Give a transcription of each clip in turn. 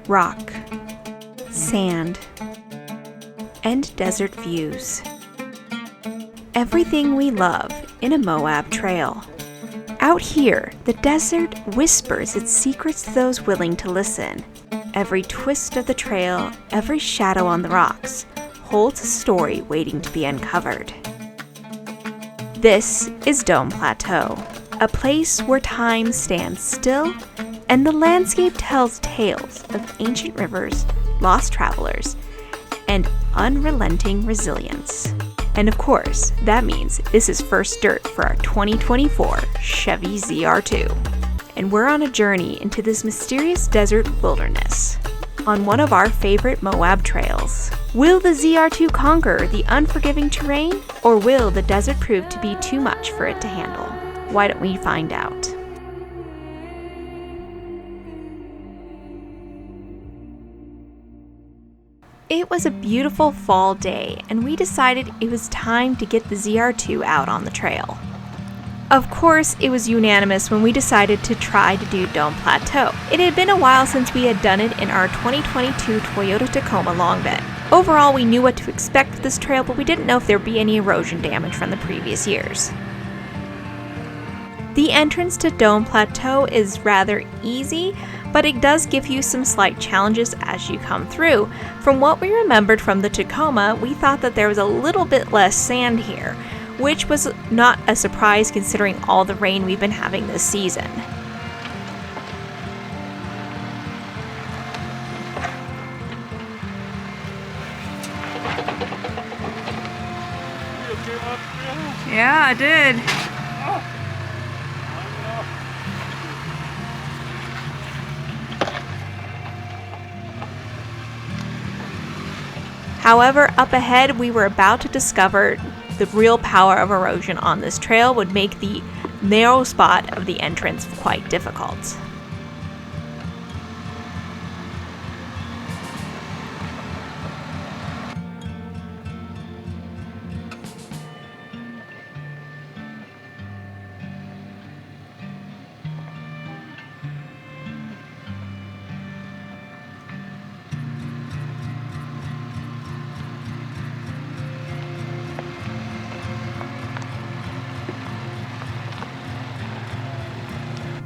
rock, sand, and desert views. Everything we love in a Moab trail. Out here, the desert whispers its secrets to those willing to listen. Every twist of the trail, every shadow on the rocks, holds a story waiting to be uncovered. This is Dome Plateau, a place where time stands still and the landscape tells tales of ancient rivers, lost travelers, and unrelenting resilience. And of course, that means this is first dirt for our 2024 Chevy ZR2. And we're on a journey into this mysterious desert wilderness on one of our favorite Moab trails. Will the ZR2 conquer the unforgiving terrain, or will the desert prove to be too much for it to handle? Why don't we find out? It was a beautiful fall day, and we decided it was time to get the ZR2 out on the trail. Of course, it was unanimous when we decided to try to do Dome Plateau. It had been a while since we had done it in our 2022 Toyota Tacoma long bed. Overall, we knew what to expect with this trail, but we didn't know if there would be any erosion damage from the previous years. The entrance to Dome Plateau is rather easy, but it does give you some slight challenges as you come through. From what we remembered from the Tacoma, we thought that there was a little bit less sand here, which was not a surprise considering all the rain we've been having this season. Yeah, I did. However, up ahead, we were about to discover the real power of erosion on this trail would make the narrow spot of the entrance quite difficult.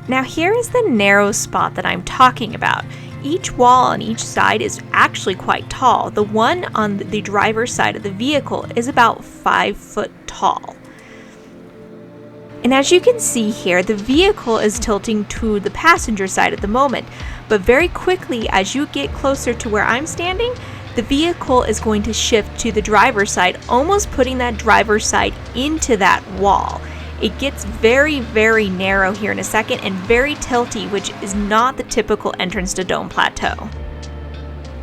Now here is the narrow spot that I'm talking about. Each wall on each side is actually quite tall. The one on the driver's side of the vehicle is about 5 foot tall. And as you can see here, the vehicle is tilting to the passenger side at the moment, but very quickly as you get closer to where I'm standing, the vehicle is going to shift to the driver's side, almost putting that driver's side into that wall. It gets very, very narrow here in a second and very tilty, which is not the typical entrance to Dome Plateau.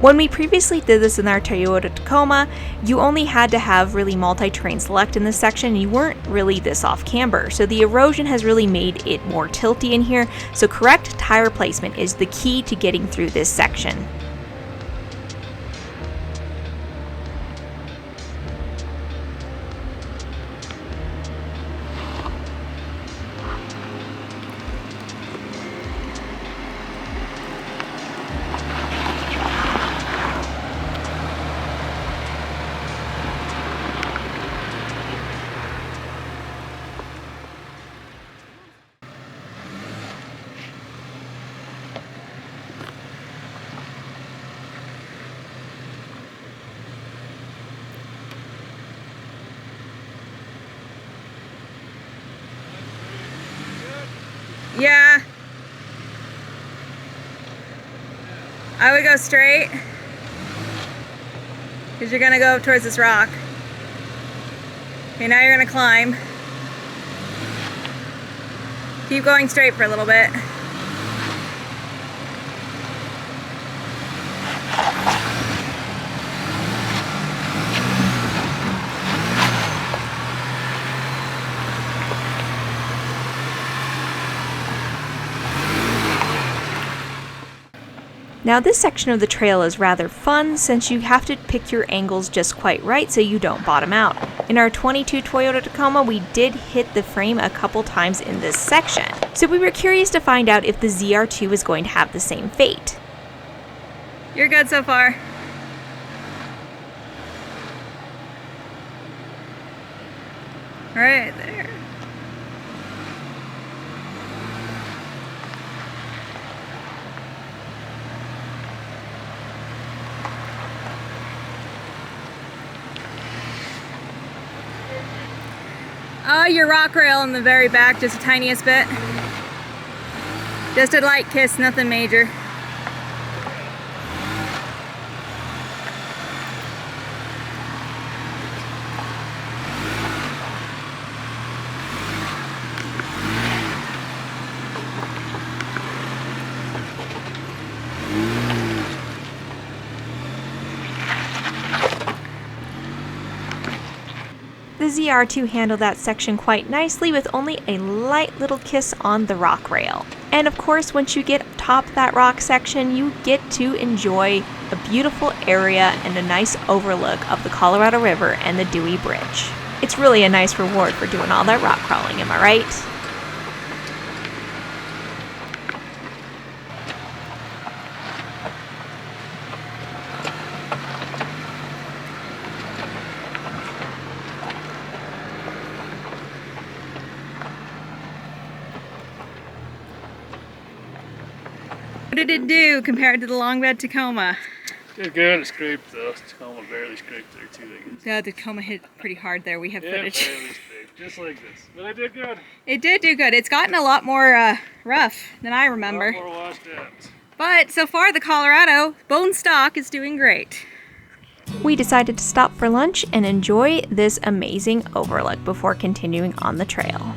When we previously did this in our Toyota Tacoma, you only had to have really multi-terrain select in this section. You weren't really this off camber, so the erosion has really made it more tilty in here, so correct tire placement is the key to getting through this section. Yeah. I would go straight, because you're going to go up towards this rock. Okay, now you're going to climb. Keep going straight for a little bit. Now this section of the trail is rather fun since you have to pick your angles just quite right so you don't bottom out. In our 22 Toyota Tacoma, we did hit the frame a couple times in this section, so we were curious to find out if the ZR2 is going to have the same fate. You're good so far. Right there. Oh, your rock rail in the very back, just the tiniest bit. Just a light kiss, nothing major. The ZR2 handled that section quite nicely with only a light little kiss on the rock rail. And of course, once you get atop that rock section, you get to enjoy a beautiful area and a nice overlook of the Colorado River and the Dewey Bridge. It's really a nice reward for doing all that rock crawling, am I right? What did it do compared to the long bed Tacoma? Did good. It scraped though. Tacoma barely scraped there too, I guess. Yeah, the Tacoma hit pretty hard there. We have footage. Yeah, barely scraped, just like this. But I did good. It did do good. It's gotten a lot more rough than I remember. A lot more washed out. But so far, the Colorado bone stock is doing great. We decided to stop for lunch and enjoy this amazing overlook before continuing on the trail.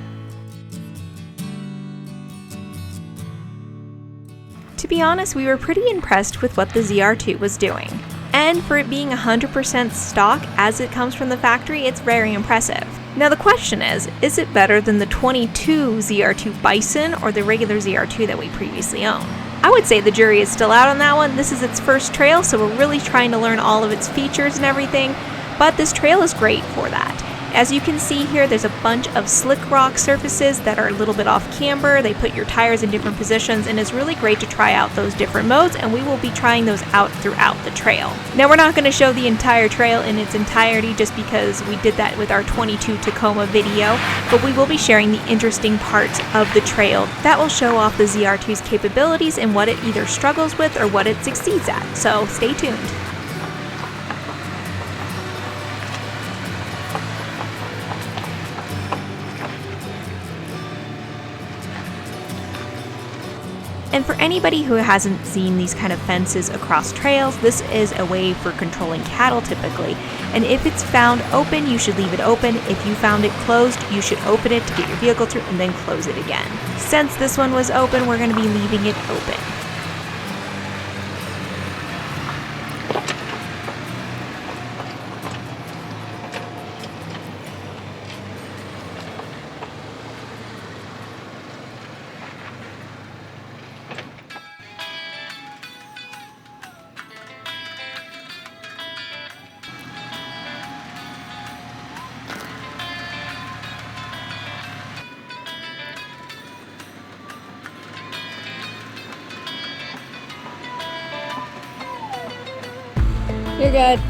To be honest, we were pretty impressed with what the ZR2 was doing. And for it being 100% stock as it comes from the factory, it's very impressive. Now the question is it better than the 22 ZR2 Bison or the regular ZR2 that we previously owned? I would say the jury is still out on that one. This is its first trail, so we're really trying to learn all of its features and everything, but this trail is great for that. As you can see here, there's a bunch of slick rock surfaces that are a little bit off camber. They put your tires in different positions, and it's really great to try out those different modes, and we will be trying those out throughout the trail. Now, we're not going to show the entire trail in its entirety just because we did that with our 22 Tacoma video, but we will be sharing the interesting parts of the trail that will show off the ZR2's capabilities and what it either struggles with or what it succeeds at. So stay tuned. And for anybody who hasn't seen these kind of fences across trails, this is a way for controlling cattle typically. And if it's found open, you should leave it open. If you found it closed, you should open it to get your vehicle through and then close it again. Since this one was open, we're going to be leaving it open. You're good.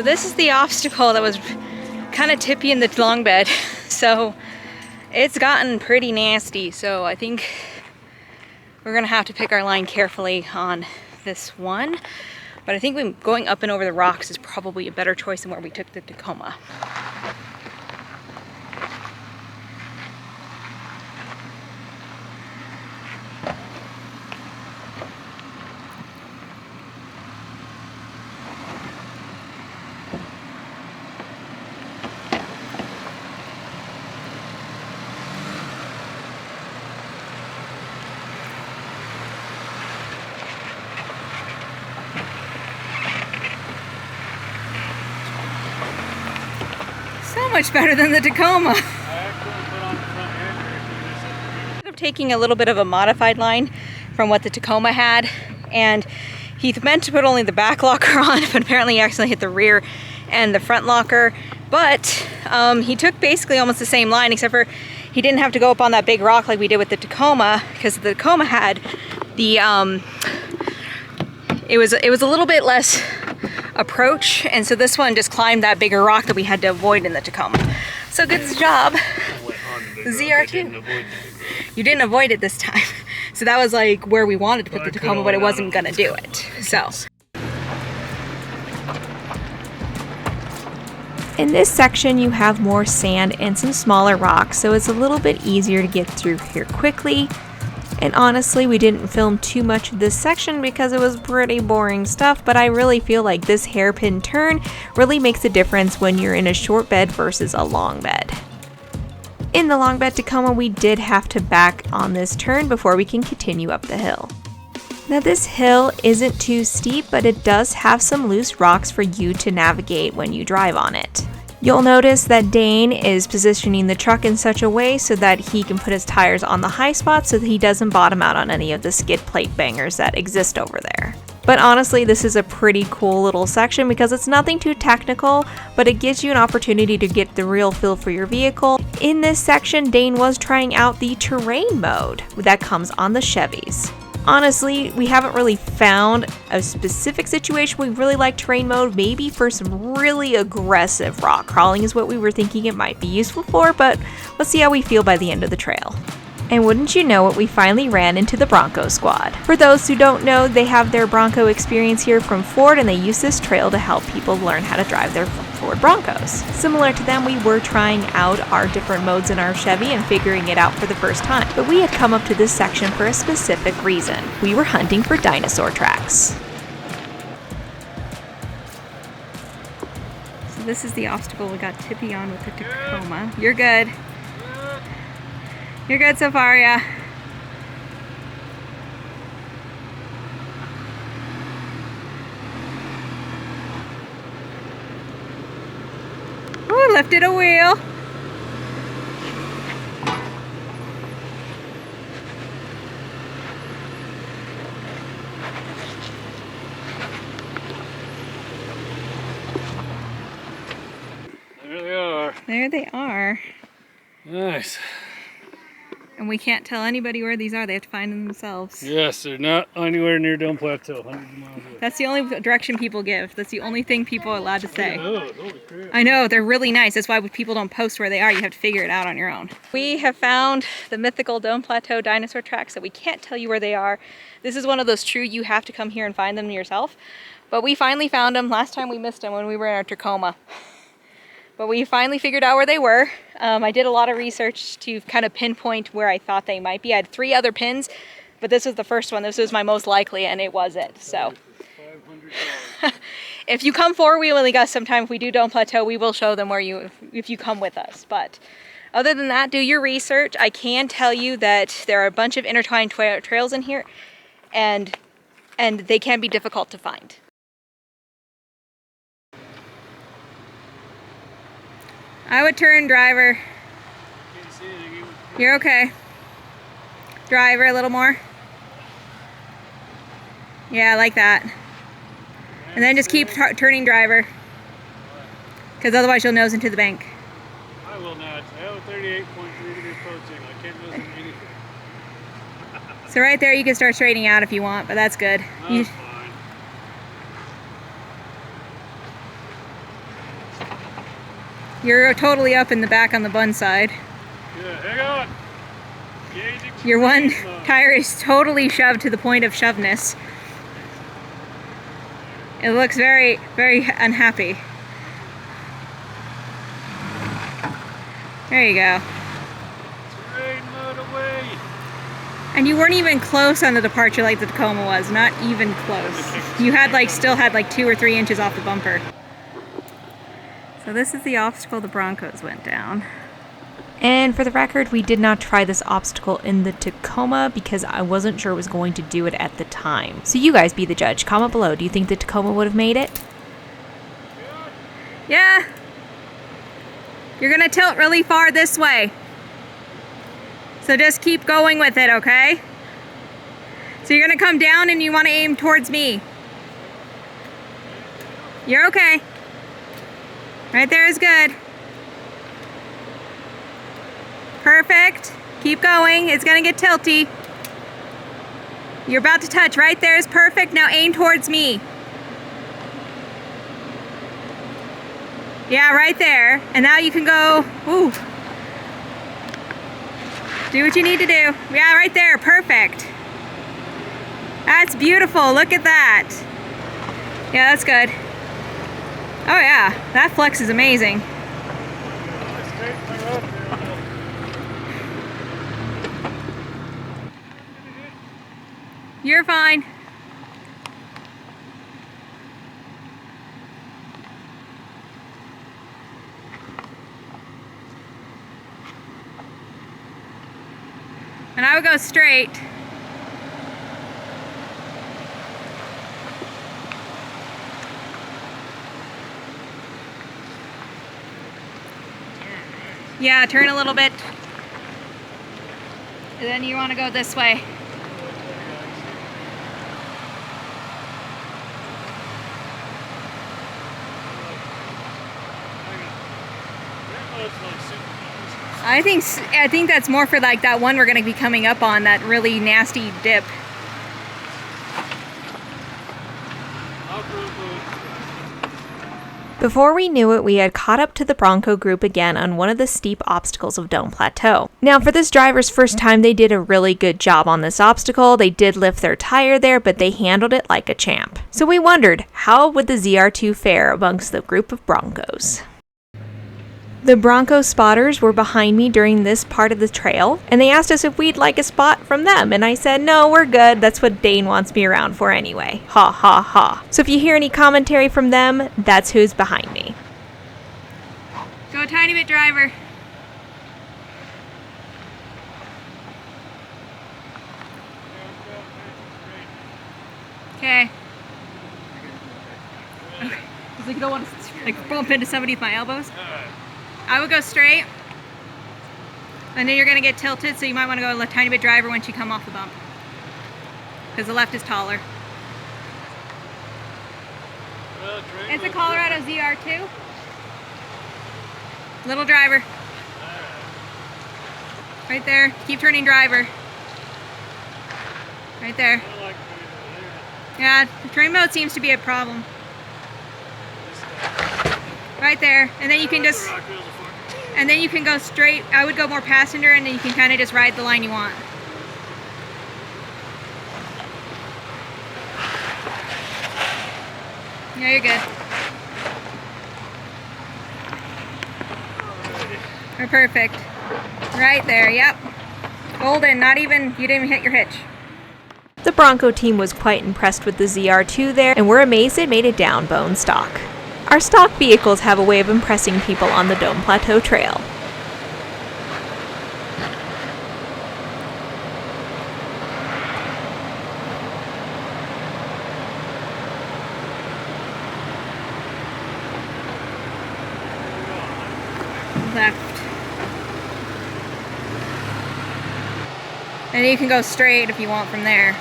this is the obstacle that was kind of tippy in the long bed. So it's gotten pretty nasty. So I think we're gonna have to pick our line carefully on this one. But I think going up and over the rocks is probably a better choice than where we took the Tacoma. So much better than the Tacoma. Instead of taking a little bit of a modified line from what the Tacoma had, and he meant to put only the back locker on, but apparently he accidentally hit the rear and the front locker. But he took basically almost the same line, except for he didn't have to go up on that big rock like we did with the Tacoma, because the Tacoma had the it was a little bit less approach, and so this one just climbed that bigger rock that we had to avoid in the Tacoma. So good job, ZR2. You didn't avoid it this time. So that was like where we wanted to put the Tacoma, but it wasn't gonna do it. So. In this section, you have more sand and some smaller rocks, so it's a little bit easier to get through here quickly. And honestly, we didn't film too much of this section because it was pretty boring stuff, but I really feel like this hairpin turn really makes a difference when you're in a short bed versus a long bed. In the long bed Tacoma, we did have to back on this turn before we can continue up the hill. Now this hill isn't too steep, but it does have some loose rocks for you to navigate when you drive on it. You'll notice that Dane is positioning the truck in such a way so that he can put his tires on the high spots so that he doesn't bottom out on any of the skid plate bangers that exist over there. But honestly, this is a pretty cool little section because it's nothing too technical, but it gives you an opportunity to get the real feel for your vehicle. In this section, Dane was trying out the terrain mode that comes on the Chevys. Honestly, we haven't really found a specific situation we really like terrain mode. Maybe for some really aggressive rock crawling is what we were thinking it might be useful for, but let's see how we feel by the end of the trail. And wouldn't you know it, we finally ran into the Bronco squad. For those who don't know, they have their Bronco experience here from Ford, and they use this trail to help people learn how to drive their Ford Broncos. Similar to them, we were trying out our different modes in our Chevy and figuring it out for the first time. But we had come up to this section for a specific reason. We were hunting for dinosaur tracks. So this is the obstacle we got tippy on with the Tacoma. You're good. You're good so far, yeah. Ooh, lifted a wheel. There they are. There they are. Nice. And we can't tell anybody where these are. They have to find them themselves. Yes, they're not anywhere near Dome Plateau. 100 miles away. That's the only direction people give. That's the only thing people are allowed to say. Oh, holy crap. I know, they're really nice. That's why people don't post where they are. You have to figure it out on your own. We have found the mythical Dome Plateau dinosaur tracks that we can't tell you where they are. This is one of those true you have to come here and find them yourself. But we finally found them. Last time we missed them when we were in our Tacoma. But we finally figured out where they were. I did a lot of research to kind of pinpoint where I thought they might be. I had 3 other pins, but this was the first one. This was my most likely, and it was it. So if you come 4-wheeling us sometime, if we do Dome Plateau, we will show them where if you come with us. But other than that, do your research. I can tell you that there are a bunch of intertwined trails in here, and they can be difficult to find. I would turn driver. You're okay. Driver a little more. Yeah, like that. And then just keep turning driver. Because otherwise you'll nose into the bank. I will not. I have a 38.3 degree approaching. I can't nose into anything. So right there you can start straightening out if you want, but that's good. That's fine. You're totally up in the back on the bun side. Yeah, hang on. Gauging Your one speed mode. tire is totally shoved to the point of shoveness. It looks very, very unhappy. There you go. Terrain mode away. And you weren't even close on the departure like the Tacoma was. Not even close. You had like, still had like 2 or 3 inches off the bumper. So this is the obstacle the Broncos went down. And for the record, we did not try this obstacle in the Tacoma because I wasn't sure it was going to do it at the time. So you guys be the judge. Comment below. Do you think the Tacoma would have made it? Yeah. You're gonna tilt really far this way. So just keep going with it, okay? So you're gonna come down and you wanna aim towards me. You're okay. Right there is good. Perfect. Keep going. It's gonna get tilty. You're about to touch. Right there is perfect. Now aim towards me. Yeah, right there. And now you can go, ooh. Do what you need to do. Yeah, right there. Perfect. That's beautiful. Look at that. Yeah, that's good. Oh yeah, that flex is amazing. You're fine. And I would go straight. Yeah, turn a little bit. And then you want to go this way. I think that's more for like that one we're going to be coming up on, that really nasty dip. Before we knew it, we had caught up to the Bronco group again on one of the steep obstacles of Dome Plateau. Now, for this driver's first time, they did a really good job on this obstacle. They did lift their tire there, but they handled it like a champ. So we wondered, how would the ZR2 fare amongst the group of Broncos? The Bronco spotters were behind me during this part of the trail, and they asked us if we'd like a spot from them, and I said, no, we're good. That's what Dane wants me around for anyway. Ha ha ha. So if you hear any commentary from them, that's who's behind me. Go a tiny bit, driver. Okay. It's like you don't want to like bump into somebody with my elbows. I would go straight, and then you're going to get tilted, so you might want to go a tiny bit driver once you come off the bump, because the left is taller. It's a Colorado ZR2. Little driver. Right there. Keep turning driver. Right there. Yeah, the train mode seems to be a problem. Right there, and then you can just, and then you can go straight. I would go more passenger, and then you can kind of just ride the line you want. Yeah, you're good. We're perfect. Right there, yep. Golden, not even, you didn't even hit your hitch. The Bronco team was quite impressed with the ZR2 there, and we're amazed it made it down bone stock. Our stock vehicles have a way of impressing people on the Dome Plateau Trail. Left. And you can go straight if you want from there.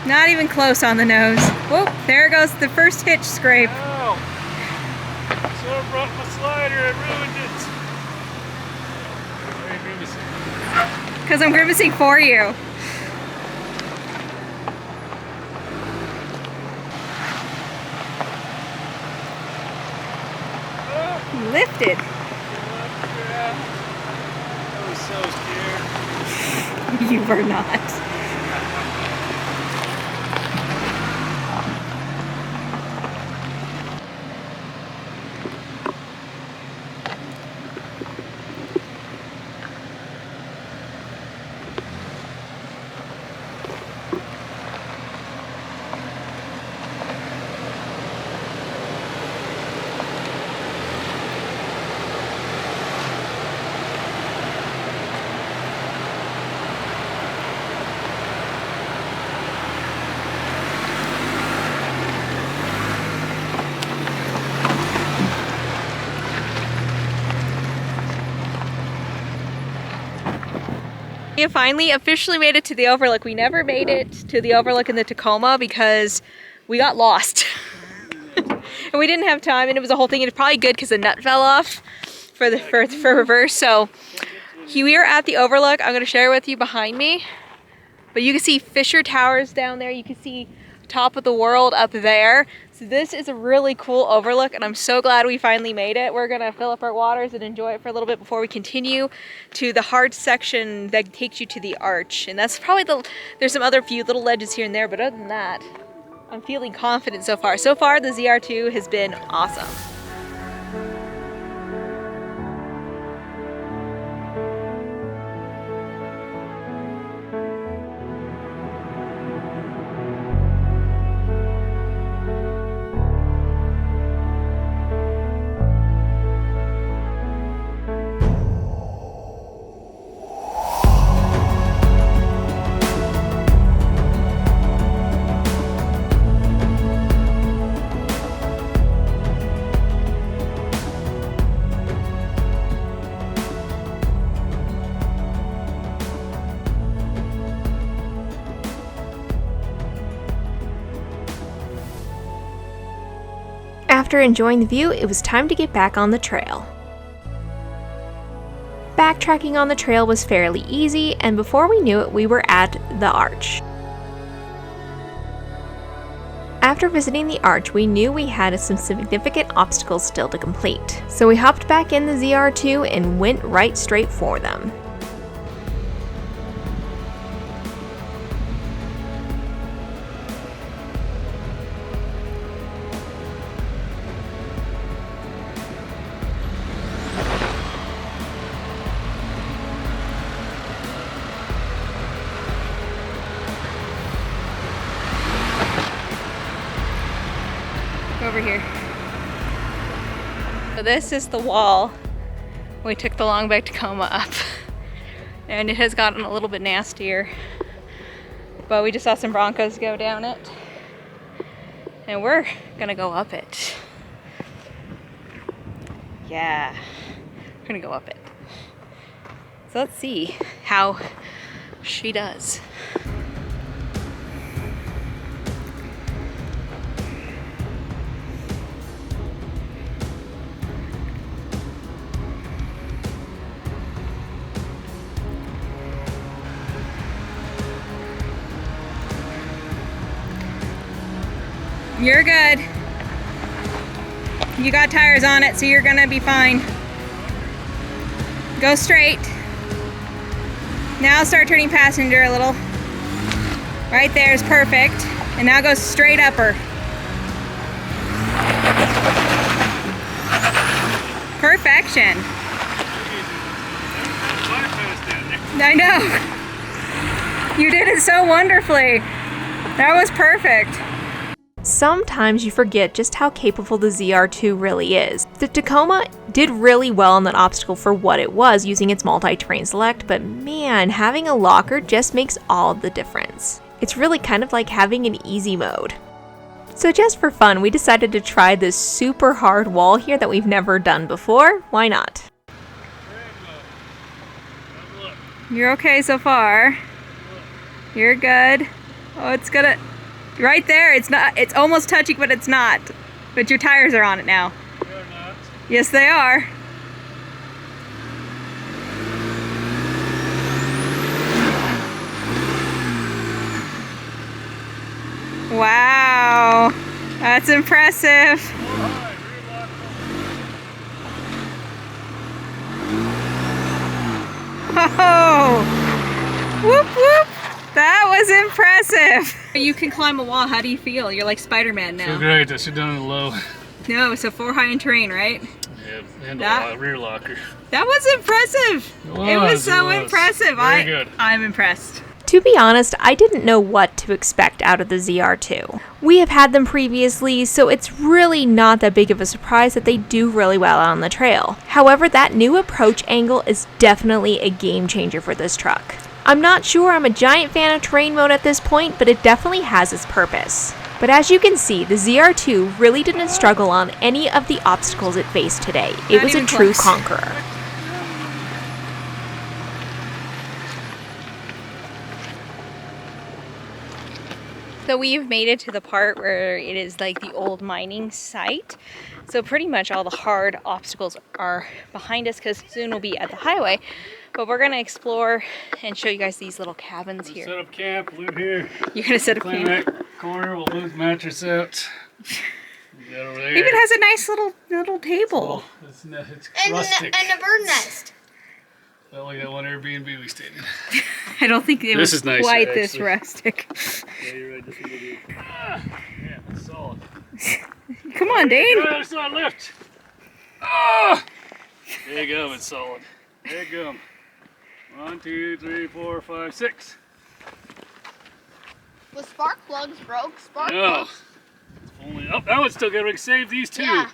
Not even close on the nose. Whoop, there goes the first hitch scrape. Ow. brought my slider, I ruined it. Why are you grimacing? Because I'm grimacing for you. Lifted. Yeah. I was so scared. You were not. We have finally officially made it to the overlook. We never made it to the overlook in the Tacoma because we got lost. And we didn't have time, and it was a whole thing. It's probably good because the nut fell off for reverse. So we are at the overlook. I'm going to share with you behind me. But you can see Fisher Towers down there. You can see top of the world up there. So this is a really cool overlook, and I'm so glad we finally made it. We're gonna fill up our waters and enjoy it for a little bit before we continue to the hard section that takes you to the arch. And that's probably there's some other few little ledges here and there, but other than that, I'm feeling confident so far. So far, the ZR2 has been awesome. After enjoying the view, it was time to get back on the trail. Backtracking on the trail was fairly easy, and before we knew it, we were at the arch. After visiting the arch, we knew we had some significant obstacles still to complete, so we hopped back in the ZR2 and went right straight for them. Over here. So this is the wall we took the Longback Tacoma up, and it has gotten a little bit nastier, but we just saw some Broncos go down it, and we're gonna go up it. Yeah, we're gonna go up it. So let's see how she does. You're good. You got tires on it, so you're gonna be fine. Go straight. Now start turning passenger a little. Right there is perfect. And now go straight upper. Perfection. I know. You did it so wonderfully. That was perfect. Sometimes you forget just how capable the ZR2 really is. The Tacoma did really well on that obstacle for what it was, using its multi-terrain select, but man, having a locker just makes all the difference. It's really kind of like having an easy mode. So just for fun, we decided to try this super hard wall here that we've never done before. Why not? You're okay so far. You're good. Oh, it's gonna... Right there, it's not. It's almost touching, but it's not. But your tires are on it now. They're not. Yes, they are. Wow, that's impressive. Oh, whoop whoop. That was impressive. You can climb a wall. How do you feel? You're like Spider-Man now. Feel great. I sit down in the low. No, so 4 high in terrain, right? Yeah, and a rear locker. That was impressive. It was so impressive. Very good. I'm impressed. To be honest, I didn't know what to expect out of the ZR2. We have had them previously, so it's really not that big of a surprise that they do really well on the trail. However, that new approach angle is definitely a game changer for this truck. I'm not sure I'm a giant fan of terrain mode at this point, but it definitely has its purpose. But as you can see, the ZR2 really didn't struggle on any of the obstacles it faced today. It was a true conqueror. So we've made it to the part where it is like the old mining site. So pretty much all the hard obstacles are behind us because soon we'll be at the highway. But we're gonna explore and show you guys these little cabins here. Set up camp, live here. You're gonna set up Clean camp. that corner, we'll move mattress out. That over there. Even has a nice little table. It's rustic. And a bird nest. Not like that one Airbnb we stayed in. I don't think it was nicer, quite this actually. rustic. Yeah, you're right. This one will be. Yeah, it's solid. Come on, Dane. Oh, it's not lift. Ah! There you go. It's solid. There you go. 1, 2, 3, 4, 5, 6. The spark plugs broke. Spark No. plugs. Only. Oh, that one's still good. We can save these two. Yeah.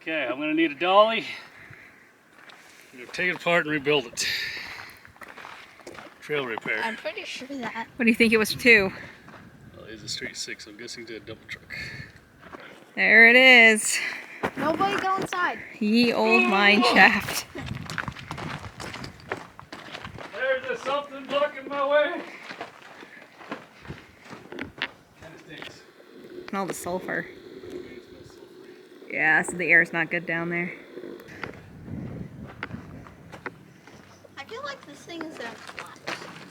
Okay, I'm gonna need a dolly. I'm gonna take it apart and rebuild it. Trail repair. I'm pretty sure that. What do you think it was for 2? Well, it's a straight 6. I'm guessing to a double truck. There it is. Nobody go inside. Ye old mine shaft. There's something blocking my way. Kind of stinks. Smell the sulfur. Yeah, so the air's not good down there. I feel like this thing is gonna collapse.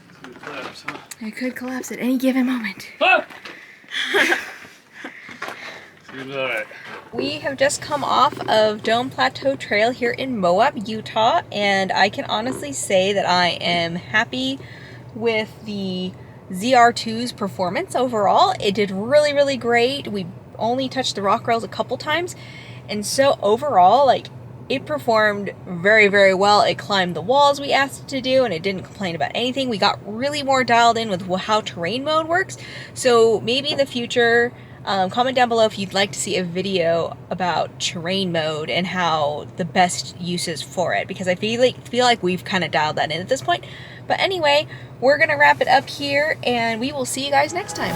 It's gonna collapse, huh? It could collapse at any given moment. Ah! Seems alright. We have just come off of Dome Plateau Trail here in Moab, Utah, and I can honestly say that I am happy with the ZR2's performance overall. It did really, really great. We only touched the rock rails a couple times, and so overall, like, it performed very, very well. It climbed the walls we asked it to do, and it didn't complain about anything. We got really more dialed in with how terrain mode works, so maybe in the future, comment down below if you'd like to see a video about terrain mode and how the best uses for it, because I feel like we've kind of dialed that in at this point. But anyway, we're gonna wrap it up here, and we will see you guys next time.